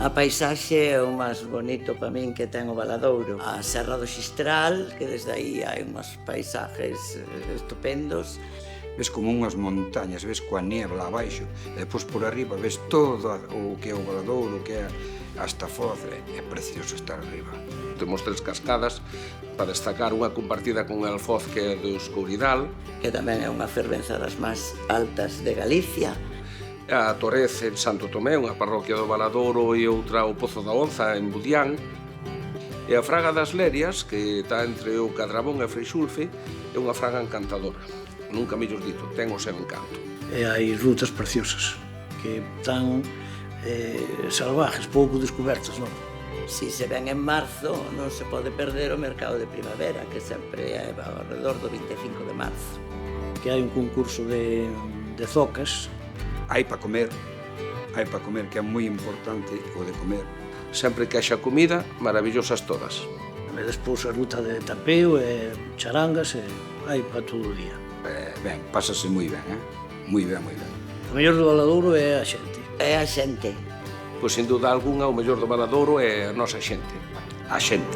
A paisaxe é o máis bonito para min que ten o Valadouro. A Serra do Xistral, que desde aí hai unhos paisajes estupendos. Ves como unhas montañas, ves coa niebla abaixo, e depois por arriba ves todo o que é o Valadouro, o que é hasta Foz, é precioso estar arriba. Temos 3 cascadas, para destacar unha compartida con el Foz que é do Escouridal. Que tamén é unha fervenza das máis altas de Galicia. A Torrez en Santo Tomé, unha parroquia do Valadouro, e outra o Pozo da Onza en Budián. E a Fraga das Lerias, que está entre o Cadramón e Freixulfe, é unha fraga encantadora. Nunca mellor dito, ten o seu encanto. E hai rutas preciosas que están salvajes, pouco descobertas, non? Si se ven en marzo, non se pode perder o mercado de primavera, que sempre é ao redor do 25 de marzo. Que hai un concurso de zocas. Hai para comer, que é moi importante o de comer. Sempre que haxa comida, maravillosas todas. E despois a ruta de tapeo e charangas, e hai para todo o día. Ben, pásase moi ben, moi ben, moi ben. O mellor do Valadouro é a xente. É a xente. Pois, sin duda alguna, o mellor do Valadouro é a nosa xente. A xente.